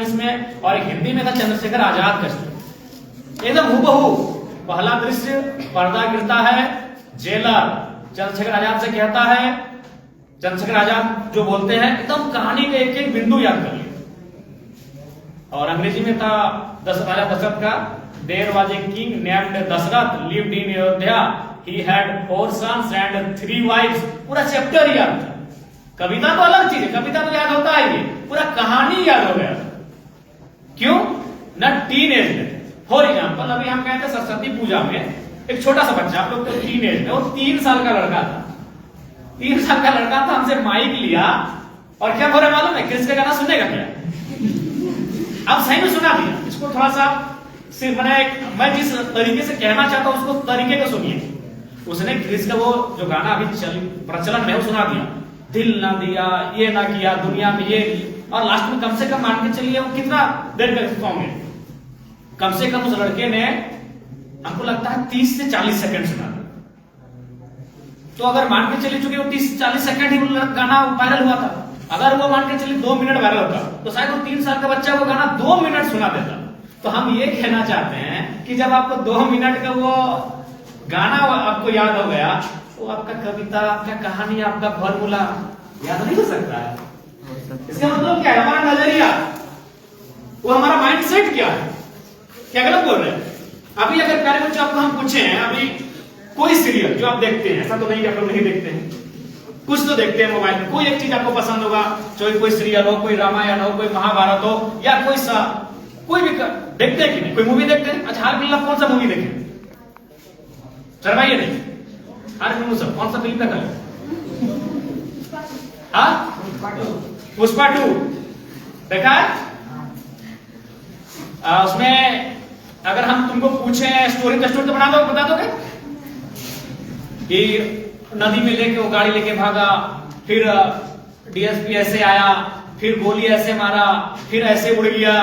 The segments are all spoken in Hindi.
इसमें, और एक हिंदी में था चंद्रशेखर आजाद का स्टोरी, एकदम हूबहू। पहला दृश्य, पर्दा गिरता है, जेलर चंद्रशेखर आजाद से कहता है, चंद्रशेखर आजाद जो बोलते हैं एकदम कहानी के एक एक बिंदु याद कर लिया। और अंग्रेजी में था राजा दशरथ का, there was a king named Dasharatha lived in Ayodhya, he had 4 sons and 3 wives। पूरा चैप्टर याद था। कविता तो अलग चीज है, कविता तो याद होता है, ये पूरा कहानी याद हो गया। क्यों? न टीन एज में। फॉर एग्जाम्पल, अभी हम कहते हैं सरस्वती पूजा में एक छोटा सा बच्चा, आप लोग तो टीन एज में, वो 3 साल का लड़का था। 3 साल का लड़का था, हमसे माइक लिया और क्या बोल रहा मालूम है? कृष्ण का गाना सुनेगा क्या? अब सही में सुना दिया। इसको थोड़ा सा सिर्फ मैं जिस तरीके से कहना चाहता हूं उसको तरीके को सुनिए। उसने कृष्ण का वो जो गाना अभी प्रचलन में वो सुना दिया, दिल ना दिया, ये ना किया, दुनिया में ये, और लास्ट में कम से कम मान के चलिए वो कितना देर का सॉन्ग है, कम से कम उस लड़के ने हमको लगता है 30 से 40 सेकंड सुना। तो अगर मान के चलिए चूंकि वो 30 से 40 सेकंड ही गाना वायरल हुआ था, अगर वो मान के चलिए 2 मिनट वायरल होता तो शायद वो 3 साल का बच्चा वो गाना 2 मिनट सुना देता। तो हम ये कहना चाहते हैं कि जब आपको 2 मिनट का वो गाना आपको याद हो गया, तो आपका कविता, आपका कहानी, आपका फॉर्मूला याद नहीं हो सकता है। इसका मतलब क्या है? हमारा नजरिया, वो हमारा माइंडसेट क्या है, क्या गलत बोल रहे हैं? अभी अगर प्यारे बच्चों आपको हम पूछे हैं, अभी कोई सीरियल जो आप देखते हैं, ऐसा तो नहीं कि आप लोग नहीं देखते हैं, कुछ तो देखते हैं मोबाइल में, कोई एक चीज आपको पसंद होगा, चाहे कोई सीरियल हो, कोई रामायण हो, कोई महाभारत हो, या कोई भी देखते हैं कि नहीं? कोई मूवी देखते हैं? अच्छा, हाल फिलहाल कौन सा मूवी देखे? शर्माइए नहीं, हाल फिल्म सब कौन सा फिल्म देखा? पुष्पा 2 देखा है? उसमें अगर हम तुमको पूछे स्टोरी तो बता दोगे कि नदी में लेके वो गाड़ी लेके भागा, फिर डीएसपी ऐसे आया, फिर गोली ऐसे मारा, फिर ऐसे उड़ गया,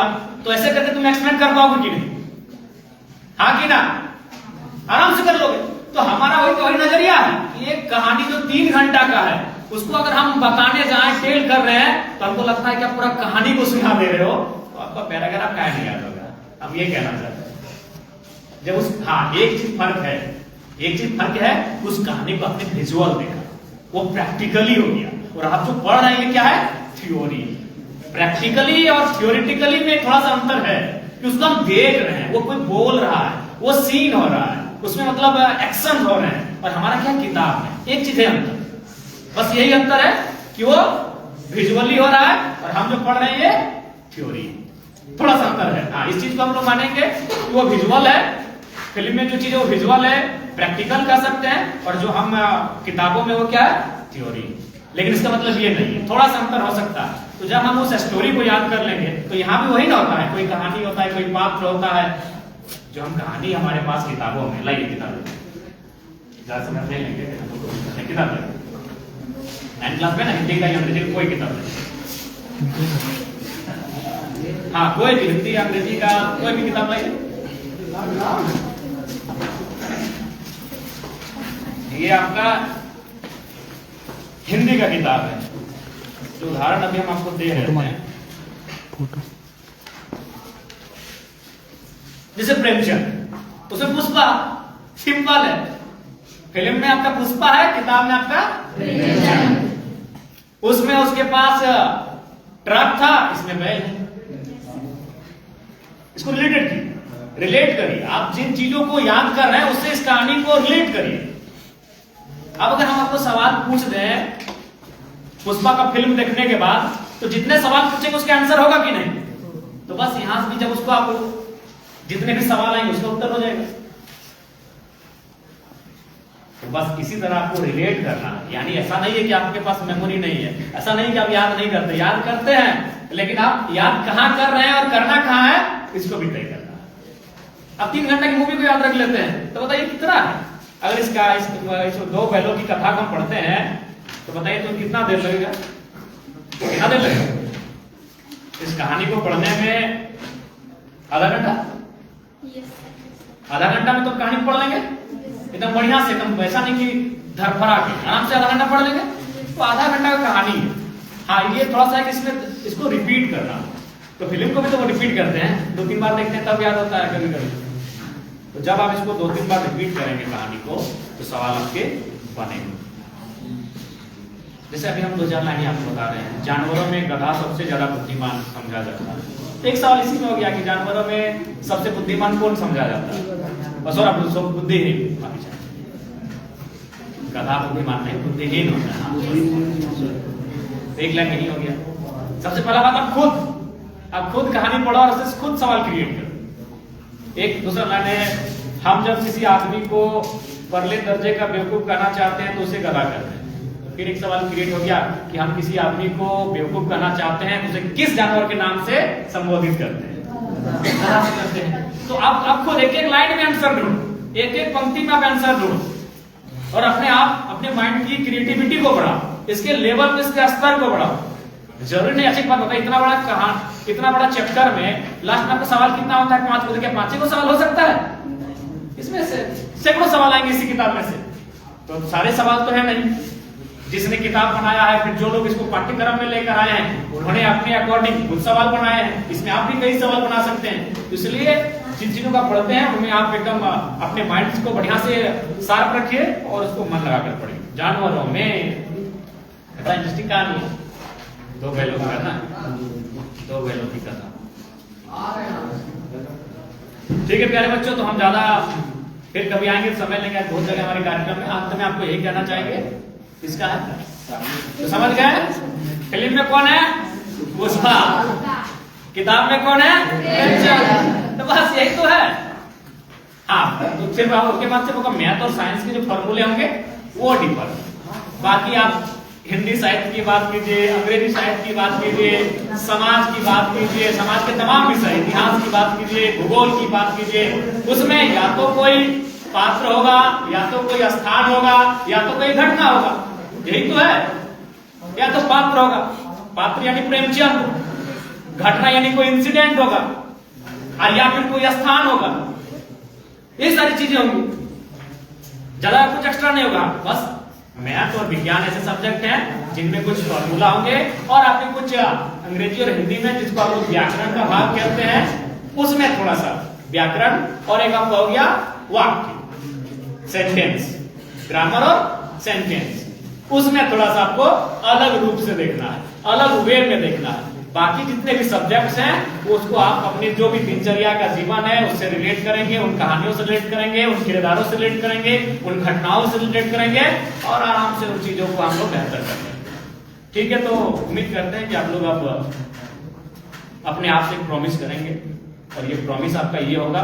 तो ऐसे करके तुम एक्सप्लेन कर पाओगे कि नहीं? हाँ कि ना? आराम से कर लोगे। तो हमारा वही नजरिया है कि एक कहानी जो 3 घंटा का है, उसको अगर हम बताने जाए, टेल कर रहे हैं, तो हमको लगता है कि आप पूरा कहानी को सुना दे रहे हो, तो आपका पैराग्राफ क्या नहीं याद होगा। हम ये कहना चाहते हैं जब एक चीज फर्क है, उस कहानी को आपने विजुअल देखा, वो प्रैक्टिकली हो गया। और आप जो पढ़ रहे हैं क्या है? थ्योरी। प्रैक्टिकली और थ्योरेटिकली में थोड़ा सा अंतर है कि उसको हम देख रहे हैं, वो कोई बोल रहा है, वो सीन हो रहा है, उसमें मतलब एक्शन हो रहे हैं, और हमारा क्या किताब है। एक चीज है अंतर, बस यही अंतर है कि वो विजुअली हो रहा है और हम जो पढ़ रहे हैं ये थ्योरी। थोड़ा सा अंतर है। हाँ, इस चीज को हम लोग मानेंगे कि वो विजुअल है, फिल्म में जो चीज है वो विजुअल है, प्रैक्टिकल कर सकते हैं, और जो हम किताबों में वो क्या है? थ्योरी। लेकिन इसका मतलब ये नहीं है, थोड़ा सा अंतर हो सकता है। तो जब हम उस स्टोरी को याद कर लेंगे, तो यहाँ भी वही ना होता है, कोई कहानी होता है, कोई पात्र होता है, जो हम कहानी हमारे पास किताबों में, लाइए किताबें समय ले लेंगे, किताब 9th क्लास में ना, हिंदी का या अंग्रेजी का कोई किताब नहीं, हाँ कोई भी हिंदी या अंग्रेजी का कोई भी किताब लाइए। ये आपका हिंदी का किताब है, जो उदाहरण अभी हम आपको दे रहे हैं, जैसे प्रेमचंद, उसमें पुष्पा, सिंपल है। फिल्म में आपका पुष्पा है, किताब में आपका प्रेमचंद। उसमें उसके पास ट्रक था, इसमें बैल है। इसको रिलेट करिए। आप जिन चीजों को याद कर रहे हैं उससे इस कहानी को रिलेट करिए। अब अगर हम आपको सवाल पूछ दें पुष्पा का फिल्म देखने के बाद, तो जितने सवाल पूछेंगे उसके आंसर होगा कि नहीं? तो बस यहां से भी जब उसको आप जितने भी सवाल आएंगे उसका उत्तर हो जाएगा। तो बस इसी तरह आपको रिलेट करना है। यानी ऐसा नहीं है कि आपके पास मेमोरी नहीं है, ऐसा नहीं कि आप याद नहीं करते, याद करते हैं, लेकिन आप याद कहां कर रहे हैं और करना कहां है, इसको भी तय करना है। अब 3 घंटे की मूवी को याद रख लेते हैं, तो बताइए कितना है? अगर इस 2 बैलों की कथा को हम पढ़ते हैं, तो बताइए तो कितना देर लगेगा? कितना देर लगेगा इस कहानी को पढ़ने में? आधा घंटा? आधा घंटा में तो कहानी पढ़ लेंगे एकदम बढ़िया से, एकदम ऐसा नहीं कि धरफरा के, आराम से आधा घंटा पढ़ लेंगे। तो आधा घंटा का कहानी है। हाँ, ये थोड़ा सा इसमें इसको रिपीट करना, तो फिल्म को भी तो वो रिपीट करते हैं, 2-3 बार देखते हैं तब याद होता है कभी कभी। तो जब आप इसको 2-3 बार रिपीट करेंगे कहानी को तो सवाल आपके बनेंगे। जैसे अभी हम 2-4 लाइन आपको बता रहे हैं, जानवरों में गधा सबसे ज्यादा बुद्धिमान समझा जाता है। एक सवाल इसी में हो गया कि जानवरों में सबसे बुद्धिमान कौन समझा जाता है? बस और आप सब बुद्धिहीन, गधा बुद्धिमान नहीं, बुद्धिहीन होता है। एक लाइन यही हो गया। सबसे पहला बात, आप खुद कहानी पढ़ो और उससे खुद सवाल क्रिएट करो। एक दूसरा लाइन है, हम जब किसी आदमी को परले दर्जे का बेवकूफ कहना चाहते हैं तो उसे गधा कहते हैं। फिर एक सवाल क्रिएट हो गया कि हम किसी आदमी को बेवकूफ कहना चाहते हैं तो उसे किस जानवर के नाम से संबोधित करते हैं? गधा से करते हैं। तो आप खुद एक एक लाइन में आंसर ढूंढो, एक एक पंक्ति में आप आंसर ढूंढो और अपने माइंड की क्रिएटिविटी को बढ़ाओ, इसके लेवल पे, इसके स्तर को बढ़ाओ। जरूरी नहीं अच्छी बात होता है, इतना बड़ा चैप्टर में लास्ट में आपका सवाल कितना होता है? 5 को देखिए, 5 को सवाल हो सकता है, इसमें से सैकड़ों सवाल आएंगे इसी किताब में से। तो सारे सवाल तो है नहीं। जिसने किताब बनाया है, फिर जो लोग इसको पाठ्यक्रम में लेकर आए हैं, उन्होंने अपने अकॉर्डिंग कुछ सवाल बनाए हैं। इसमें आप भी कई सवाल बना सकते हैं। इसलिए जिन चीजों का पढ़ते हैं उनमें आप एकदम अपने माइंड को बढ़िया से शार्प रखिए और उसको मन लगाकर पढ़िए। जानवरों में ऐसा इंटरेस्टिंग कहानी है, 2 बैलों का ना, 2 बैलों की कथा। ठीक है प्यारे बच्चों, तो हम ज्यादा फिर कभी आएंगे, समय लेंगे बहुत जगह हमारे कार्यक्रम में। अंत में आपको यही कहना चाहेंगे, किसका है तो समझ गए? फिल्म में कौन है? पुष्पा। किताब में कौन है? तो बस यही तो है। हाँ, तो फिर उसके बाद से वो मैथ और साइंस के जो फॉर्मूले होंगे वो डिफर। बाकी आप हिंदी साहित्य की बात कीजिए, अंग्रेजी साहित्य की बात कीजिए, समाज की बात कीजिए, समाज के तमाम विषय, इतिहास की बात कीजिए, भूगोल की बात कीजिए, उसमें या तो कोई पात्र होगा, या तो कोई स्थान होगा, या तो कोई घटना होगा। यही तो है। या तो पात्र होगा, पात्र यानी प्रेमचंद, घटना यानी कोई इंसिडेंट होगा, और या फिर कोई स्थान होगा। ये सारी चीजें होंगी, ज्यादा कुछ एक्स्ट्रा नहीं होगा। बस मैथ और विज्ञान ऐसे सब्जेक्ट हैं जिनमें कुछ फॉर्मूला होंगे और आपने कुछ अंग्रेजी और हिंदी में जिसको आप लोग व्याकरण का भाग कहते हैं, उसमें थोड़ा सा व्याकरण और एक आपका हो गया वाक्य, सेंटेंस, ग्रामर और सेंटेंस, उसमें थोड़ा सा आपको अलग रूप से देखना है, अलग वे में देखना है। बाकी जितने भी सब्जेक्ट्स हैं वो उसको आप अपने जो भी दिनचर्या का जीवन है उससे रिलेट करेंगे, उन कहानियों से रिलेट करेंगे, उन किरदारों से रिलेट करेंगे, उन घटनाओं से रिलेट करेंगे और आराम से उन चीजों को हम लोग बेहतर करेंगे। ठीक है, तो उम्मीद करते हैं कि आप लोग अब अपने आप से प्रॉमिस करेंगे और ये प्रॉमिस आपका ये होगा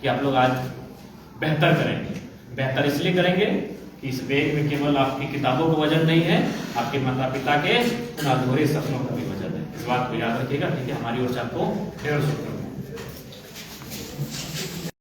कि आप लोग आज बेहतर करेंगे। बेहतर इसलिए करेंगे कि इस बैग में केवल आपकी किताबों का वजन नहीं है, आपके माता पिता के उन अधूरे सपनों का भी वजन है। इस बात को याद रखिएगा। ठीक है, हमारी ओर से आपको ढेर शुक्रिया।